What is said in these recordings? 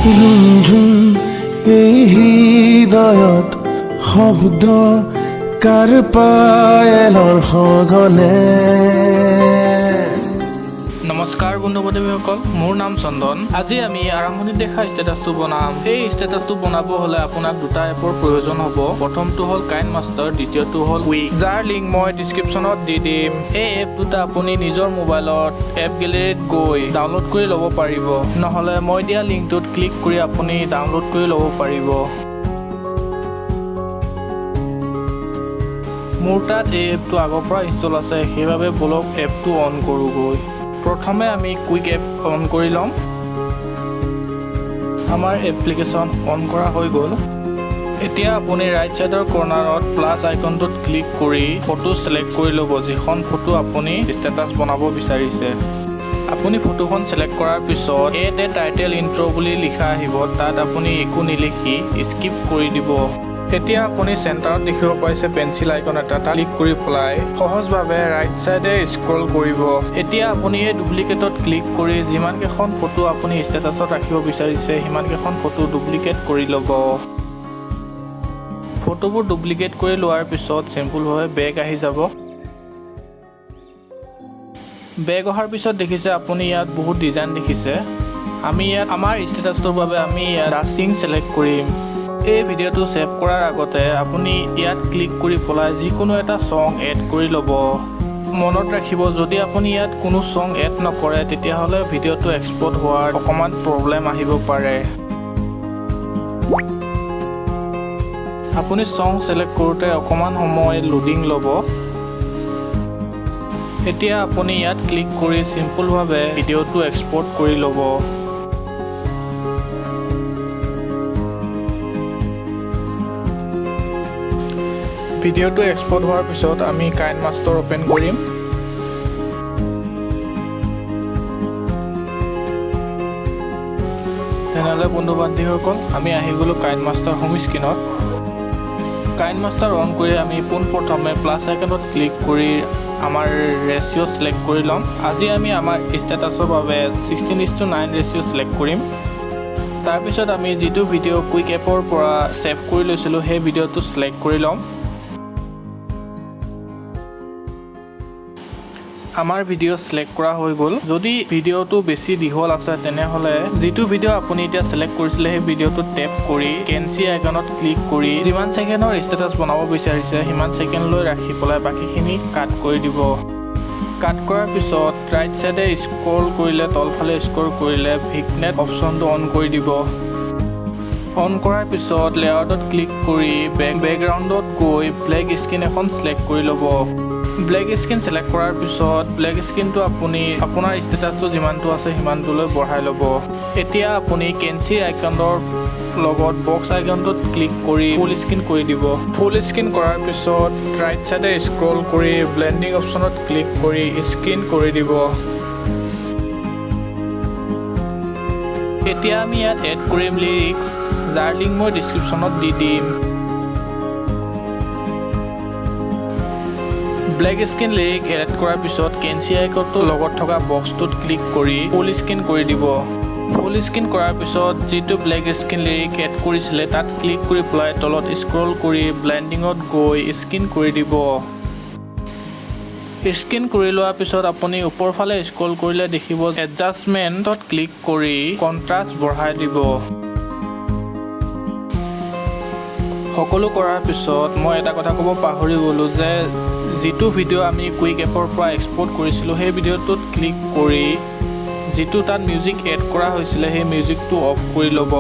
ঝুমঝুম এই হৃদয়ত শব্দ কাৰ পায়েলৰ সঘনে। নমস্কাৰ বন্ধু বান্ধৱীসকল, মোৰ নাম চন্দন। আজি আমি আৰম্ভণিত দেখা ষ্টেটাছটো বনাম। এই ষ্টেটাছটো বনাব হলে আপোনাক দুটা এপৰ প্ৰয়োজন হ'ব। প্ৰথমটো হ'ল কাইনমাষ্টাৰ, দ্বিতীয়টো হ'ল উইক, যাৰ লিংক মই ডিছক্ৰিপশ্যনত দি দিম। এই এপ দুটা আপুনি নিজৰ মোবাইলত এপ গেলেৰীত গৈ ডাউনলোড কৰি ল'ব পাৰিব, নহ'লে মই দিয়া লিংকটোত ক্লিক কৰি আপুনি ডাউনলোড কৰি ল'ব পাৰিব। মোৰ তাত এই এপটো আগৰ পৰা ইনষ্টল আছে, সেইবাবে বলক এপটো অন কৰোঁগৈ। প্ৰথমে আমি কুইক এপ অন কৰি ল'ম। আমাৰ এপ্লিকেশ্যন অন কৰা হৈ গ'ল। এতিয়া আপুনি ৰাইট ছাইডৰ কৰ্নাৰত প্লাছ আইকনটোত ক্লিক কৰি ফটো ছিলেক্ট কৰি ল'ব, যিখন ফটো আপুনি ষ্টেটাছ বনাব বিচাৰিছে। আপুনি ফটোখন ছিলেক্ট কৰাৰ পিছত এড এ টাইটেল ইণ্ট্ৰ' বুলি লিখা আহিব, তাত আপুনি একো নিলিখি স্কিপ কৰি দিব। এতিয়া আপুনি চেণ্টাৰত দেখিব পাইছে পেঞ্চিল আইকন এটা, তাত ক্লিক কৰি পেলাই সহজভাৱে ৰাইট চাইডে স্ক্ৰল কৰিব। এতিয়া আপুনি এই ডুপ্লিকেটত ক্লিক কৰি যিমানকেইখন ফটো আপুনি ষ্টেটাছত ৰাখিব বিচাৰিছে সিমানকেইখন ফটো ডুপ্লিকেট কৰি ল'ব। ফটোবোৰ ডুপ্লিকেট কৰি লোৱাৰ পিছত চিম্পুলভাৱে বেক আহি যাব। বেক অহাৰ পিছত দেখিছে আপুনি ইয়াত বহুত ডিজাইন দেখিছে। আমি ইয়াত আমাৰ ষ্টেটাছটোৰ বাবে আমি ইয়াত ডান্সিং ছিলেক্ট কৰিম। এই ভিডিঅ'টো ছেভ কৰাৰ আগতে আপুনি ইয়াত ক্লিক কৰি পেলাই যিকোনো এটা ছং এড কৰি ল'ব। মনত ৰাখিব, যদি আপুনি ইয়াত কোনো ছং এড নকৰে তেতিয়াহ'লে ভিডিঅ'টো এক্সপৰ্ট হোৱাৰ অকণমান প্ৰব্লেম আহিব পাৰে। আপুনি ছং ছিলেক্ট কৰোঁতে অকণমান সময় লোডিং ল'ব। এতিয়া আপুনি ইয়াত ক্লিক কৰি চিম্পুলভাৱে ভিডিঅ'টো এক্সপৰ্ট কৰি ল'ব। ভিডিঅ'টো এক্সপৰ্ট হোৱাৰ পিছত আমি কাইনমাষ্টাৰ অ'পেন কৰিম। তেনেহ'লে বন্ধু বান্ধৱীসকল, আমি আহি গ'লোঁ কাইনমাষ্টাৰ হোম স্ক্ৰীণত। কাইনমাষ্টাৰ অন কৰি আমি পোনপ্ৰথমে প্লাছ আইকনত ক্লিক কৰি আমাৰ ৰেচিঅ' ছিলেক্ট কৰি ল'ম। আজি আমি আমাৰ ষ্টেটাছৰ বাবে 16:9 ৰেচিঅ' ছিলেক্ট কৰিম। তাৰপিছত আমি যিটো ভিডিঅ' কুইক এপৰ পৰা ছেভ কৰি লৈছিলোঁ সেই ভিডিঅ'টো ছিলেক্ট কৰি ল'ম। আমাৰ ভিডিঅ' ছিলেক্ট কৰা হৈ গ'ল। যদি ভিডিঅ'টো বেছি দীঘল আছে তেনেহ'লে যিটো ভিডিঅ' আপুনি এতিয়া ছিলেক্ট কৰিছিলে সেই ভিডিঅ'টো টেপ কৰি কেনচি আইকনত ক্লিক কৰি যিমান ছেকেণ্ডৰ ষ্টেটাছ বনাব বিচাৰিছে সিমান ছেকেণ্ডলৈ ৰাখি পেলাই বাকীখিনি কাট কৰি দিব। কাট কৰাৰ পিছত ৰাইট ছাইডে স্ক্ৰল কৰিলে তলফালে স্ক্ৰল কৰিলে ভিগনেট অপশ্যনটো অন কৰি দিব। অন কৰাৰ পিছত লেআউটত ক্লিক কৰি বেকগ্ৰাউণ্ডত গৈ ব্লেক স্ক্ৰীন এখন ছিলেক্ট কৰি ল'ব। ব্লেক স্ক্ৰীন ছিলেক্ট কৰাৰ পিছত ব্লেক স্ক্ৰীনটো আপুনি আপোনাৰ ষ্টেটাছটো যিমানটো আছে সিমানটোলৈ বঢ়াই ল'ব। এতিয়া আপুনি কেনচিৰ আইকনৰ লগত বক্স আইকনটোত ক্লিক কৰি ফুল স্ক্ৰীন কৰি দিব। ফুল স্ক্ৰীন কৰাৰ পিছত ৰাইট ছাইডে স্ক্ৰল কৰি ব্লেণ্ডিং অপশ্যনত ক্লিক কৰি স্ক্ৰীন কৰি দিব। এতিয়া আমি ইয়াত এড কৰিম লিৰিক্স, যাৰ লিংক মই ডিছক্ৰিপশ্যনত দি দিম। ব্লেক স্ক্ৰীন লিৰিক এড কৰাৰ পিছত কেনচি আইকনটোৰ লগত থকা বক্সটোত ক্লিক কৰি ফুল স্ক্ৰীন কৰি দিব। ফুল স্ক্ৰীন কৰাৰ পিছত যিটো ব্লেক স্ক্ৰীন লিৰিক এড কৰিছিলে তাত ক্লিক কৰি পেলাই তলত স্ক্ৰল কৰি ব্লেণ্ডিঙত গৈ স্ক্ৰীন কৰি দিব। স্ক্ৰীন কৰি লোৱাৰ পিছত আপুনি ওপৰফালে স্ক্ৰল কৰিলে দেখিব এডজাষ্টমেণ্টত ক্লিক কৰি কণ্ট্ৰাষ্ট বঢ়াই দিব। সকলো কৰাৰ পিছত মই এটা কথা ক'ব পাহৰি গ'লোঁ যে যিটো ভিডিঅ' আমি কুইক এপৰ পৰা এক্সপৰ্ট কৰিছিলোঁ সেই ভিডিঅ'টোত ক্লিক কৰি যিটো তাত মিউজিক এড কৰা হৈছিলে সেই মিউজিকটো অফ কৰি ল'ব।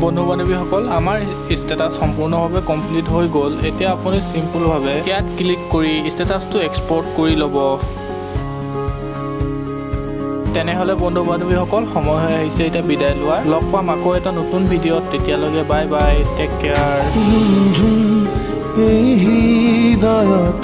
বন্ধু বান্ধৱীসকল, আমাৰ ষ্টেটাছ সম্পূৰ্ণভাৱে কমপ্লিট হৈ গ'ল। এতিয়া আপুনি চিম্পুলভাৱে ইয়াত ক্লিক কৰি ষ্টেটাছটো এক্সপৰ্ট কৰি ল'ব। তেনেহ'লে বন্ধু বান্ধৱীসকল, সময় হৈ আহিছে এতিয়া বিদায় লোৱাৰ। লগ পাম আকৌ এটা নতুন ভিডিঅ'ত, তেতিয়ালৈকে bye bye, tech care. Jhumjhum এই হৃদয়ত